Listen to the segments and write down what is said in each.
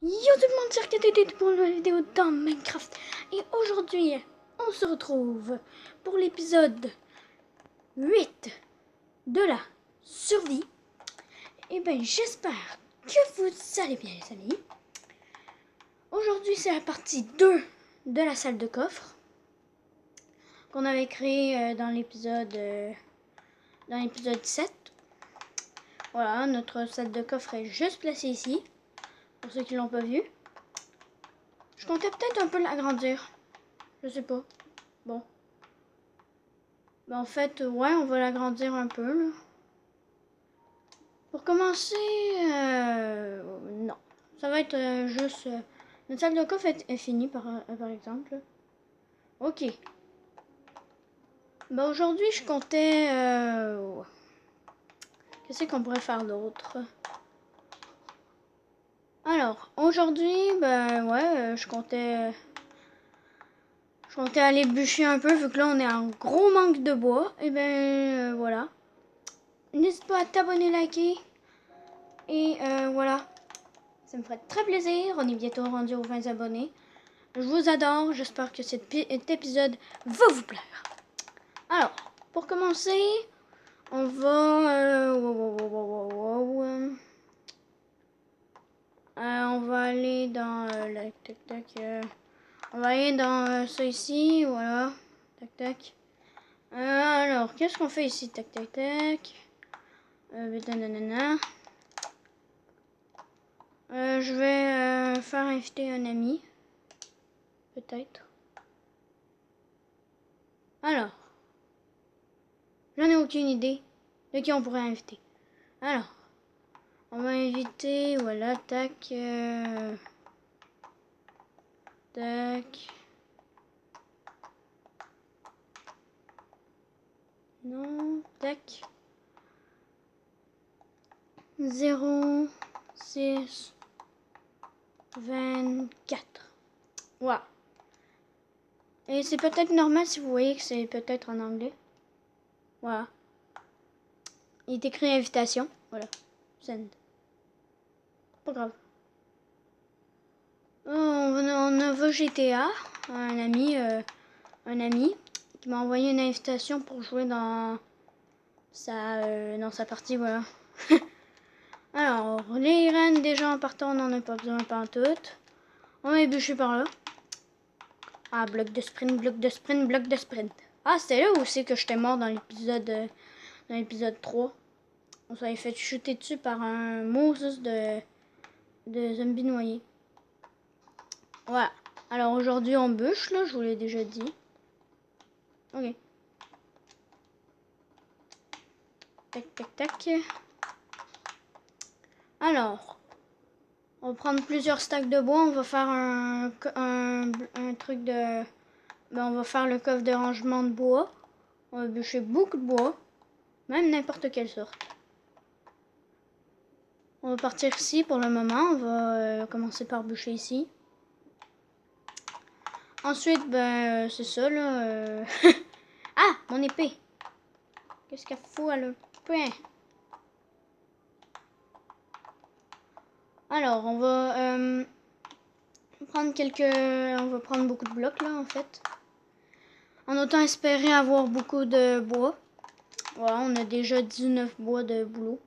Yo tout le monde, c'est RKTT pour une nouvelle vidéo dans Minecraft. Et aujourd'hui, on se retrouve pour l'épisode 8 de la survie. Et ben j'espère que vous allez bien les amis. Aujourd'hui c'est la partie 2 de la salle de coffre qu'on avait créée dans l'épisode 7. Voilà, notre salle de coffre est juste placée ici, pour ceux qui l'ont pas vu. Je comptais peut-être un peu l'agrandir. Je sais pas. Bon. Ben, en fait, ouais, on va l'agrandir un peu, là. Pour commencer, non. Ça va être juste... notre salle de coffre est finie, par exemple. Ok. Ben, aujourd'hui, je comptais... qu'est-ce qu'on pourrait faire d'autre? Alors, aujourd'hui, ben, ouais, je comptais aller bûcher un peu, vu que là, on est en gros manque de bois. Et ben, voilà. N'hésite pas à t'abonner, liker. Et voilà. Ça me ferait très plaisir. On est bientôt rendu aux 20 abonnés. Je vous adore. J'espère que cet épisode va vous plaire. Alors, pour commencer, on va... on va aller dans... on va aller dans ça ici. Voilà. Tac, tac. Alors, qu'est-ce qu'on fait ici? Tac, tac, tac. Je vais faire inviter un ami. Peut-être. Alors, j'en ai aucune idée de qui on pourrait inviter. Alors, on va inviter, voilà, tac, tac. Non, tac. 0, 6, 24. Voilà. Et c'est peut-être normal si vous voyez que c'est peut-être en anglais. Voilà. Il est écrit invitation. Voilà. Send. Pas grave. On a GTA, un ami qui m'a envoyé une invitation pour jouer dans sa partie, voilà. Alors, les graines déjà en partant, on n'en a pas besoin pantoute. On va ébûcher par là. Ah, bloc de sprint, bloc de sprint, bloc de sprint. Ah, c'était là où c'est que j'étais mort dans l'épisode 3. On s'avait fait shooter dessus par un Moses de zombies noyés. Voilà. Alors aujourd'hui on bûche, là, je vous l'ai déjà dit. Ok. Tac, tac, tac. Alors, on va prendre plusieurs stacks de bois. On va faire un truc de... Ben, on va faire le coffre de rangement de bois. On va bûcher beaucoup de bois. Même n'importe quelle sorte. On va partir ici pour le moment. On va commencer par bûcher ici. Ensuite, ben, c'est ça, là. Ah, mon épée. Qu'est-ce qu'elle fout, elle? Point. Alors, on va prendre beaucoup de blocs, là, en fait. En autant espérer avoir beaucoup de bois. Voilà, on a déjà 19 bois de boulot.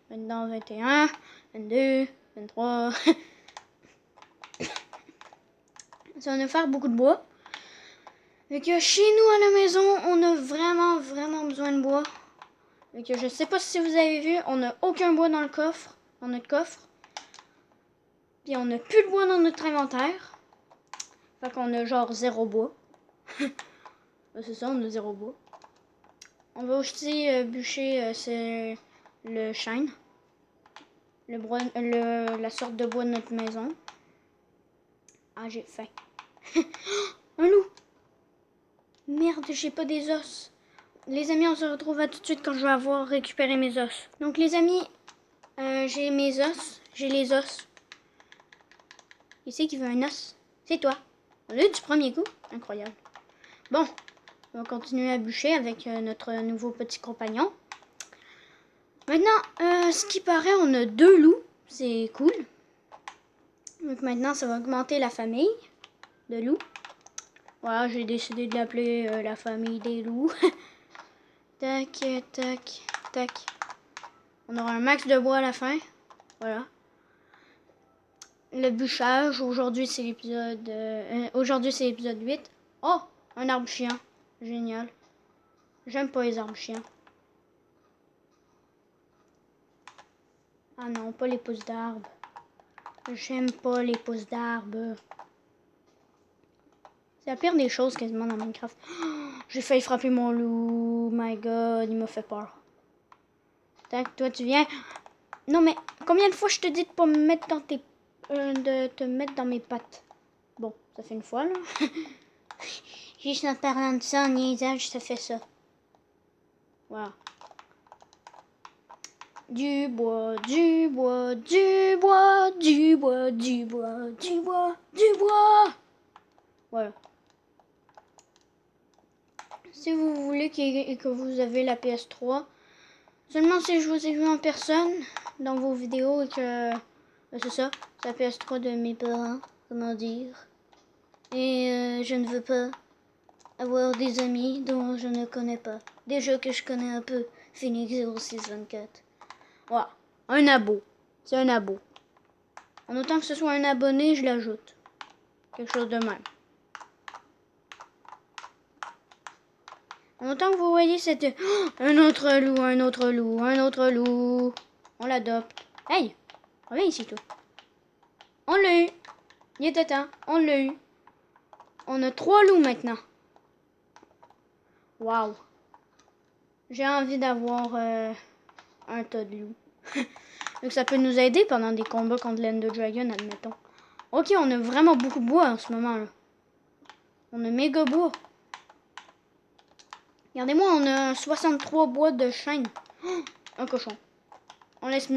Maintenant, 21, 22, 23. Ça va nous faire beaucoup de bois. Et que chez nous, à la maison, on a vraiment besoin de bois. Et que je sais pas si vous avez vu, on n'a aucun bois dans notre coffre. Puis on n'a plus de bois dans notre inventaire. Fait qu'on a genre 0 bois. C'est ça, on a 0 bois. On va aussi bûcher c'est le chêne. La sorte de bois de notre maison. Ah, j'ai faim. Un loup! Merde, j'ai pas des os. Les amis, on se retrouve à tout de suite quand je vais avoir récupéré mes os. Donc les amis, j'ai mes os. J'ai les os. Qui c'est qui veut un os? C'est toi. On l'a eu du premier coup. Incroyable. Bon, on va continuer à bûcher avec notre nouveau petit compagnon. Maintenant, ce qui paraît, on a 2 loups. C'est cool. Donc maintenant, ça va augmenter la famille de loups. Voilà, j'ai décidé de l'appeler la famille des loups. Tac, tac, tac. On aura un max de bois à la fin. Voilà. Le bûchage, aujourd'hui c'est l'épisode 8. Oh, un arbre chien. Génial. J'aime pas les arbres chiens. Ah non, pas les pousses d'arbres. J'aime pas les pousses d'arbres. C'est la pire des choses quasiment dans Minecraft. Oh, j'ai failli frapper mon loup. My God, il m'a fait peur. Tac, toi tu viens. Non mais, combien de fois je te dis de pas me mettre dans tes... de te mettre dans mes pattes? Bon, ça fait une fois là. Juste en parlant de ça, en niaisage, ça fait ça. Voilà. Du bois, du bois, du bois, du bois, du bois, du bois, du bois. Voilà. Si vous voulez et que vous avez la PS3, seulement si je vous ai vu en personne dans vos vidéos et que... c'est ça, c'est la PS3 de mes parents, comment dire. Et je ne veux pas avoir des amis dont je ne connais pas. Déjà que je connais un peu Phoenix 0624. Voilà, un abo. C'est un abo. En autant que ce soit un abonné, je l'ajoute. Quelque chose de même. En autant que vous voyez cette... Oh, un autre loup, un autre loup, un autre loup. On l'adopte. Hey, reviens ici, toi. On l'a eu. Il était temps. On l'a eu. On a 3 loups maintenant. Waouh. J'ai envie d'avoir un tas de loups. Donc ça peut nous aider pendant des combats contre l'Ender Dragon, admettons. Ok, on a vraiment beaucoup de bois en ce moment là. On a méga bois. Regardez-moi, on a 63 bois de chêne. Oh, un cochon. On laisse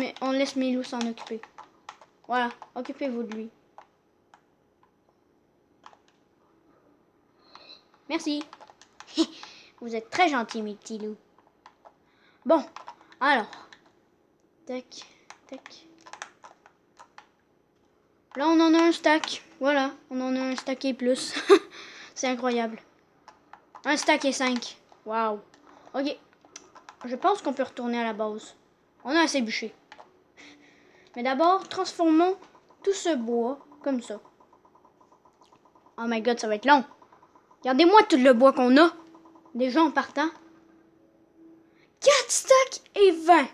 mes loups s'en occuper. Voilà, occupez-vous de lui. Merci. Vous êtes très gentils, mes petits loups. Bon, alors. Tac, tac. Là, on en a un stack. Voilà, on en a un stack et plus. C'est incroyable. Un stack et 5. Waouh. Ok. Je pense qu'on peut retourner à la base. On a assez bûché. Mais d'abord, transformons tout ce bois comme ça. Oh my god, ça va être long. Regardez-moi tout le bois qu'on a. Déjà en partant. 4 stacks et 20.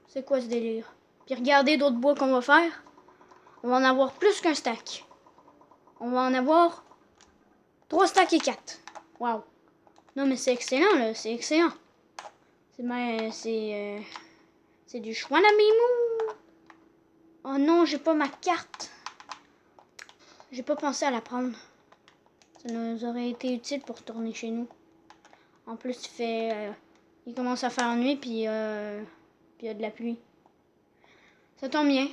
C'est quoi ce délire? Puis regardez d'autres bois qu'on va faire. On va en avoir plus qu'un stack. On va en avoir 3 stacks et 4. Waouh. Non mais c'est excellent là, c'est excellent. C'est du chouanamimou. Oh non, j'ai pas ma carte. J'ai pas pensé à la prendre. Ça nous aurait été utile pour retourner chez nous. En plus, il commence à faire nuit, puis il y a de la pluie. Ça tombe bien.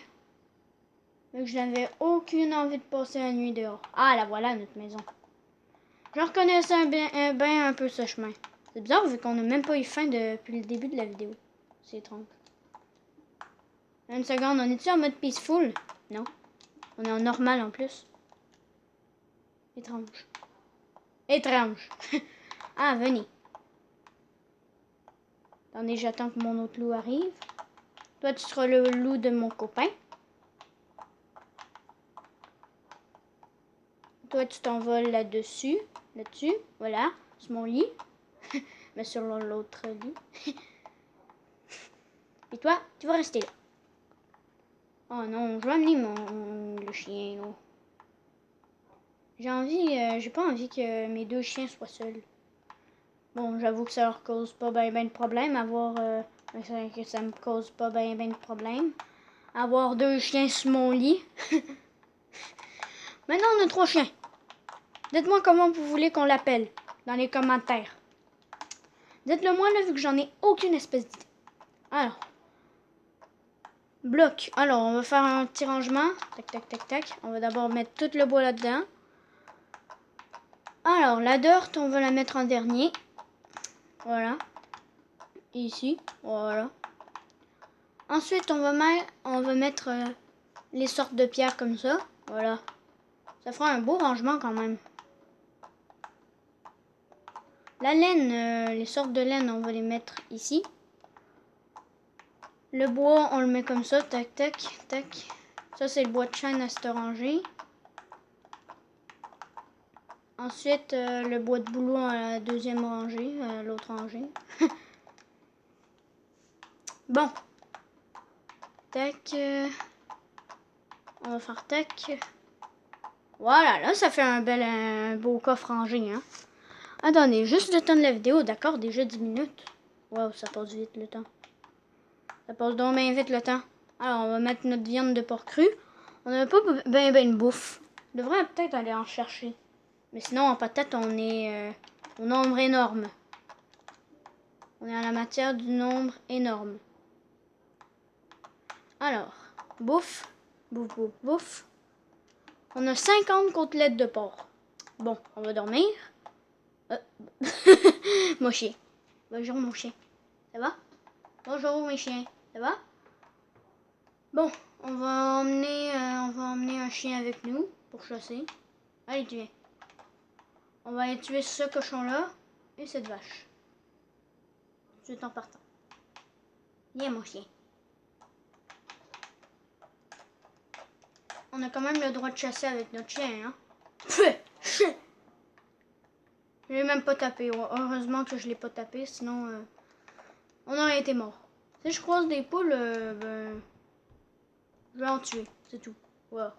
Donc, je n'avais aucune envie de passer la nuit dehors. Ah, la voilà, notre maison. Je reconnaissais bien un peu ce chemin. C'est bizarre, vu qu'on n'a même pas eu faim depuis le début de la vidéo. C'est étrange. Une seconde, on est-tu en mode peaceful? Non. On est en normal en plus. Étrange. Étrange. Ah, venez. Attendez, j'attends que mon autre loup arrive. Toi, tu seras le loup de mon copain. Toi, tu t'envoles là-dessus. Là-dessus. Voilà. C'est mon lit. Mais sur l'autre lit. Et toi, tu vas rester là. Oh non, je vais amener le chien, là. J'ai pas envie que mes 2 chiens soient seuls. Bon, j'avoue que ça leur cause pas ben de problème que ça me cause pas ben de problème. Avoir 2 chiens sur mon lit. Maintenant, on a 3 chiens. Dites-moi comment vous voulez qu'on l'appelle dans les commentaires. Dites-le moi là, vu que j'en ai aucune espèce d'idée. Alors. Bloc. Alors, on va faire un petit rangement. Tac, tac, tac, tac. On va d'abord mettre tout le bois là-dedans. Alors, la dirt, on va la mettre en dernier. Voilà. Ici. Voilà. Ensuite, on va mettre les sortes de pierres comme ça. Voilà. Ça fera un beau rangement quand même. La laine, les sortes de laine, on va les mettre ici. Le bois, on le met comme ça, tac, tac, tac. Ça, c'est le bois de chêne à cette rangée. Ensuite, le bois de bouleau à la deuxième rangée, l'autre rangée. Bon. Tac. On va faire tac. Voilà, là, ça fait un beau coffre rangé, hein. Attendez, juste le temps de la vidéo, d'accord? Déjà 10 minutes. Wow, ça passe vite le temps. Ça passe donc bien vite le temps. Alors, on va mettre notre viande de porc cru. On n'a pas ben de bouffe. On devrait peut-être aller en chercher. Mais sinon, en patate, on est au nombre énorme. On est à la matière du nombre énorme. Alors, bouffe. Bouffe, bouffe, bouffe. On a 50 côtelettes de porc. Bon, on va dormir. Mon chien. Bonjour, mon chien. Ça va? Bonjour, mes chiens. Ça va? Bon, on va emmener un chien avec nous pour chasser. Allez, tu viens. On va aller tuer ce cochon-là et cette vache. Tout de suite en partant. Viens, mon chien. On a quand même le droit de chasser avec notre chien, hein? Je l'ai même pas tapé. Heureusement que je l'ai pas tapé, sinon on aurait été mort. Si je croise des poules, ben, je vais en tuer, c'est tout. Voilà.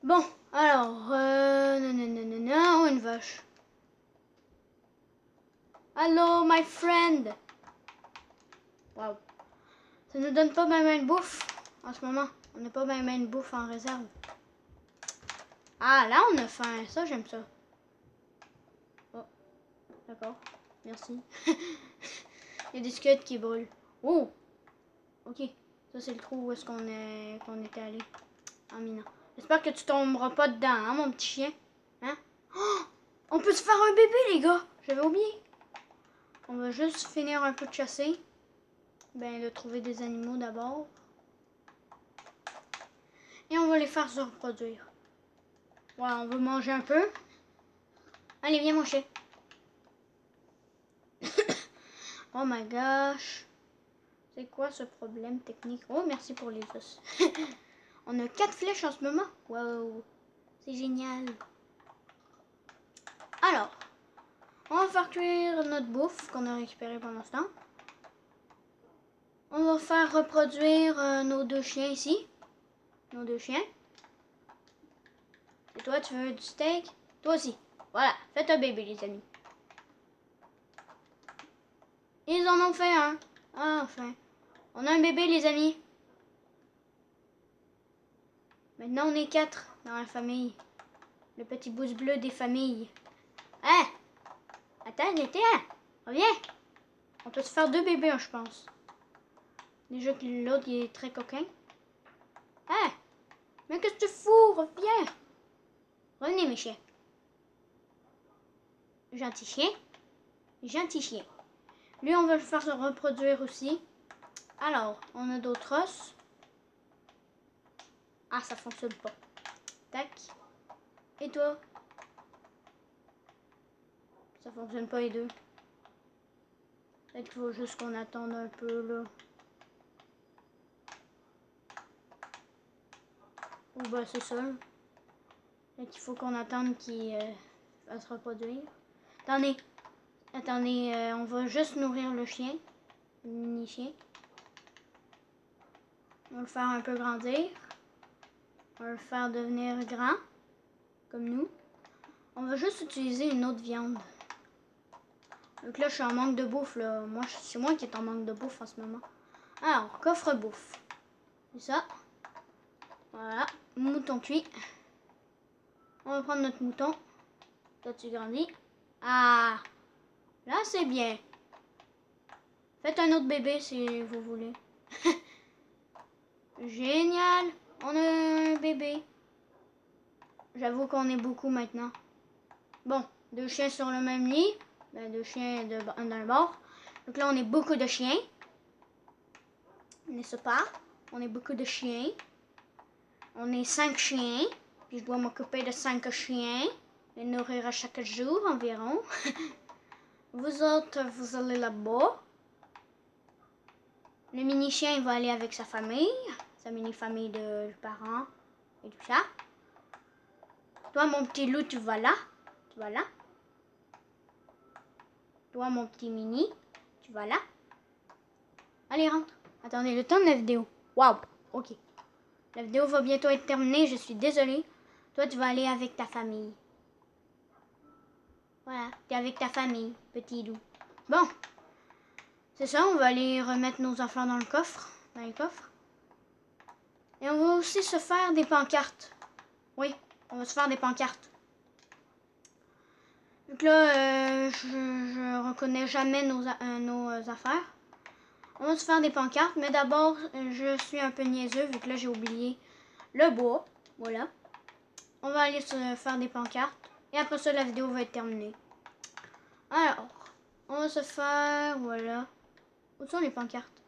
Bon, alors, oh, une vache. Hello, my friend. Wow. Ça nous donne pas bien de bouffe en ce moment. On n'a pas bien de bouffe en réserve. Ah, là, on a faim. Ça, j'aime ça. Oh, d'accord. Merci. Il y a des squelettes qui brûlent. Oh! Ok. Ça, c'est le trou où est-ce qu'on était allé en minant. J'espère que tu tomberas pas dedans, hein, mon petit chien? Hein? Oh! On peut se faire un bébé, les gars! J'avais oublié. On va juste finir un peu de chasser. Ben, de trouver des animaux d'abord. Et on va les faire se reproduire. Ouais, on va manger un peu. Allez, viens, mon chien. Oh my gosh. C'est quoi ce problème technique? Oh, merci pour les os. On a 4 flèches en ce moment. Wow. C'est génial. Alors, on va faire cuire notre bouffe qu'on a récupérée pendant ce temps. On va faire reproduire nos 2 chiens ici. Nos 2 chiens. Et toi, tu veux du steak? Toi aussi. Voilà, faites un bébé, les amis. Ils en ont fait un. Ah, enfin. On a un bébé, les amis. Maintenant, on est 4 dans la famille. Le petit pouce bleu des familles. Hein? Attends, j'étais un. Reviens. On peut se faire 2 bébés, hein, je pense. Déjà que l'autre, il est très coquin. Hein? Mais qu'est-ce que tu fous? Reviens. Revenez, mes chiens. Gentil chien. Gentil chien. Lui, on va le faire se reproduire aussi. Alors, on a d'autres os. Ah, ça fonctionne pas. Tac. Et toi? Ça fonctionne pas les deux. Peut-être qu'il faut juste qu'on attende un peu là. Ou bah c'est ça. Peut-être qu'il faut qu'on attende qu'il va se reproduire. Attendez. Attendez, on va juste nourrir le chien. Le mini chien. On va le faire un peu grandir. On va le faire devenir grand. Comme nous. On va juste utiliser une autre viande. Donc là, je suis en manque de bouffe. Là. C'est moi qui est en manque de bouffe en ce moment. Alors, coffre bouffe. C'est ça. Voilà. Mouton cuit. On va prendre notre mouton. Toi, tu grandis. Ah! Là, c'est bien. Faites un autre bébé si vous voulez. Génial. On a un bébé. J'avoue qu'on est beaucoup maintenant. Bon, 2 chiens sur le même lit. Ben, 2 chiens d'un bord. Donc là, on est beaucoup de chiens. N'est-ce pas? On est beaucoup de chiens. On est 5 chiens. Puis je dois m'occuper de 5 chiens. Les nourrir à chaque jour environ. Vous autres, vous allez là-bas. Le mini-chien, il va aller avec sa famille. Sa mini-famille de parents et tout ça. Toi, mon petit loup, tu vas là. Tu vas là. Toi, mon petit mini, tu vas là. Allez, rentre. Attendez, le temps de la vidéo. Waouh, ok. La vidéo va bientôt être terminée, je suis désolée. Toi, tu vas aller avec ta famille. Voilà, t'es avec ta famille, petit loup. Bon, c'est ça, on va aller remettre nos enfants dans le coffre. Dans les coffres. Et on va aussi se faire des pancartes. Oui, on va se faire des pancartes. Donc là, je reconnais jamais nos affaires. On va se faire des pancartes, mais d'abord, je suis un peu niaiseux vu que là, j'ai oublié le bois. Voilà. On va aller se faire des pancartes. Et après ça, la vidéo va être terminée. Alors, on va se faire, voilà. Où sont les pancartes?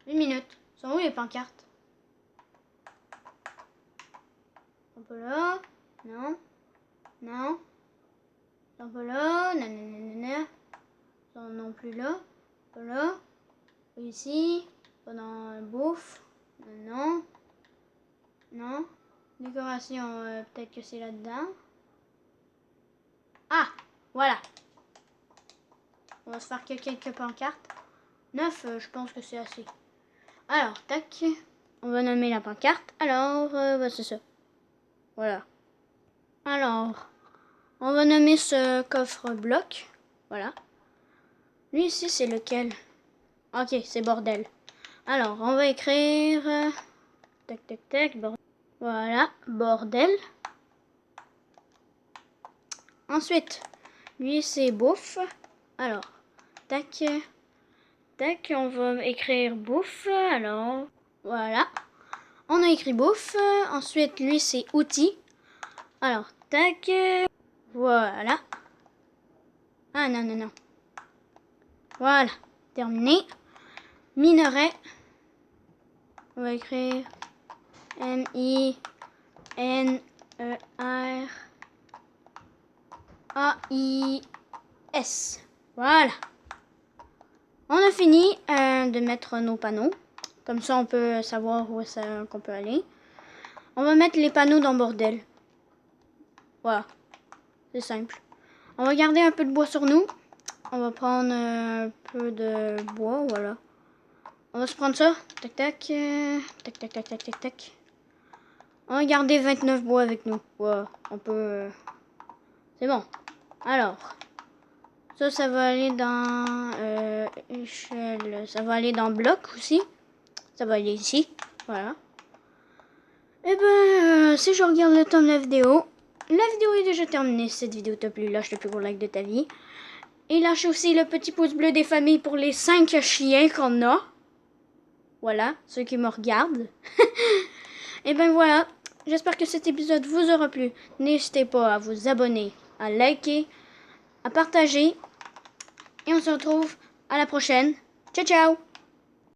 Une minute. Sont où les pancartes? Un peu là. Non. Non. Un peu là. Nanana. Non plus là. Un peu là. Ici. Pas dans la bouffe. Non. Non. Décoration, peut-être que c'est là-dedans. Ah, voilà. On va se faire que quelques pancartes. 9, je pense que c'est assez. Alors, tac. On va nommer la pancarte. Alors, bah, c'est ça. Voilà. Alors, on va nommer ce coffre bloc. Voilà. Lui ici, c'est lequel? Ok, c'est bordel. Alors, on va écrire... tac, tac, tac. Bordel. Voilà, bordel. Ensuite, lui, c'est bouffe. Alors, tac, tac, on va écrire bouffe. Alors, voilà. On a écrit bouffe. Ensuite, lui, c'est outils. Alors, tac, voilà. Ah, non, non, non. Voilà, terminé. Minerai. On va écrire M-I-N-E-R-A-I-S. Voilà. On a fini de mettre nos panneaux. Comme ça, on peut savoir où qu'on peut aller. On va mettre les panneaux dans bordel. Voilà. C'est simple. On va garder un peu de bois sur nous. On va prendre un peu de bois, voilà. On va se prendre ça. Tac, tac. Tac, tac, tac, tac, tac, tac. On va garder 29 bois avec nous. Voilà. On peut... C'est bon. Alors. Ça va aller dans... échelle. Ça va aller dans bloc aussi. Ça va aller ici. Voilà. Et ben, si je regarde le temps de la vidéo est déjà terminée. Si cette vidéo t'a plu, lâche le plus gros like de ta vie. Et lâche aussi le petit pouce bleu des familles pour les 5 chiens qu'on a. Voilà, ceux qui me regardent. Et ben voilà, j'espère que cet épisode vous aura plu. N'hésitez pas à vous abonner, à liker, à partager. Et on se retrouve à la prochaine. Ciao, ciao!